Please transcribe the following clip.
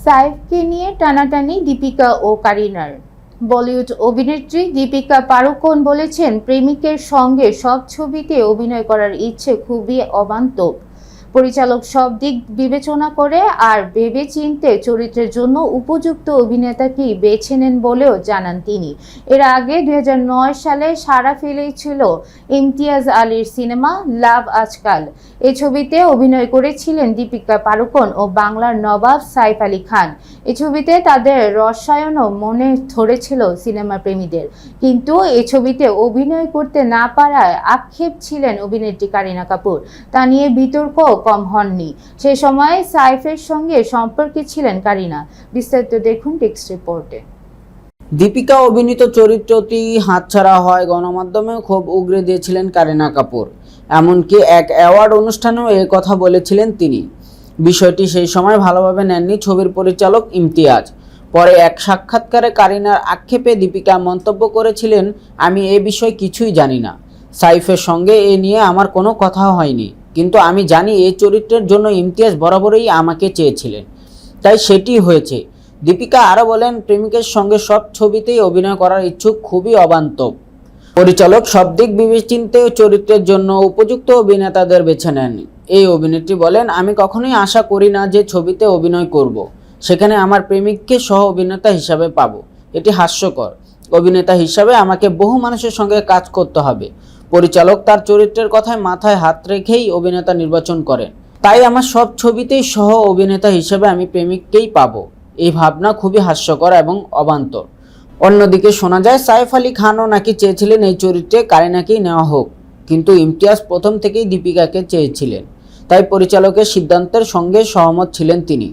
সাইফকে নিয়ে টানাটানি দীপিকা ও কারিনার। বলিউড অভিনেত্রী দীপিকা পাড়ুকোন বলেছেন, প্রেমিকের সঙ্গে সব ছবিতে অভিনয় করার ইচ্ছে খুবই অবান্তর। পরিচালক সব দিক বিবেচনা করে আর ভেবেচিন্তে চরিত্রের জন্য উপযুক্ত অভিনেতাকেই বেছে নেন বলেও জানান তিনি। এর আগে 2009 সালে সাড়া ফেলেছিল ইমতিয়াজ আলীর সিনেমা লাভ আজকাল। এই ছবিতে অভিনয় করেছিলেন দীপিকা পাড়ুকোন ও বাংলার নবাব সাইফ আলী খান। এই ছবিতে তাদের রসায়নও মনে ধরেছিল সিনেমা প্রেমীদের, কিন্তু এই ছবিতে অভিনয় করতে না পারায় আক্ষেপ ছিলেন অভিনেত্রী কারিনা কাপুর। তা নিয়ে বিতর্ক কম হননি। সে সময় সাইফের সঙ্গে সম্পর্কে ছিলেন কারিনা। বিস্তারিত দেখুন টেক্সট রিপোর্টে। দীপিকা অভিনীত চরিত্রটি হাতছাড়া হয় গণমাধ্যমেও ক্ষোভ উগরে দিয়েছিলেন কারিনা কাপুর। এমনকি এক অ্যাওয়ার্ড অনুষ্ঠানেও এ কথা বলেছিলেন তিনি। বিষয়টি সেই সময় ভালোভাবে নেননি ছবির পরিচালক ইমতিয়াজ। পরে এক সাক্ষাৎকারে কারিনার আক্ষেপে দীপিকা মন্তব্য করেছিলেন, আমি এ বিষয়ে কিছুই জানি না। সাইফের সঙ্গে এ নিয়ে আমার কোনো কথা হয়নি, কিন্তু আমি জানি এই চরিত্রের জন্য ইমতিয়াজ বরাবরই আমাকে চেয়েছিলেন, তাই সেটি হয়েছে। দীপিকা আরও বলেন, প্রেমিকের সঙ্গে সব ছবিতেই অভিনয় করার ইচ্ছুক খুবই অবান্তর। পরিচালক সব দিক বিবেচিন্তে চরিত্রের জন্য উপযুক্ত অভিনেতাদের বেছে নেন। এই অভিনেত্রী বলেন, আমি কখনোই আশা করি না যে ছবিতে অভিনয় করব, সেখানে আমার প্রেমিককে সহ অভিনেতা হিসাবে পাবো। এটি হাস্যকর। অভিনেতা হিসাবে আমাকে বহু মানুষের সঙ্গে কাজ করতে হবে। পরিচালক তার চরিত্রের কথায় মাথায় হাত রেখেই অভিনেতা নির্বাচন করেন, তাই আমার সব ছবিতেই সহ অভিনেতা হিসেবে আমি প্রেমিককেই পাবো। এই ভাবনা খুবই হাস্যকর এবং অবান্তর। অন্যদিকে শোনা যায়, সাইফ আলী খানও নাকি চেয়েছিলেন এই চরিত্রে কারিনাকেই নেওয়া হোক, কিন্তু ইমতিয়াজ প্রথম থেকেই দীপিকাকে চেয়েছিলেন, তাই পরিচালকের সিদ্ধান্তের সঙ্গে সহমত ছিলেন তিনি।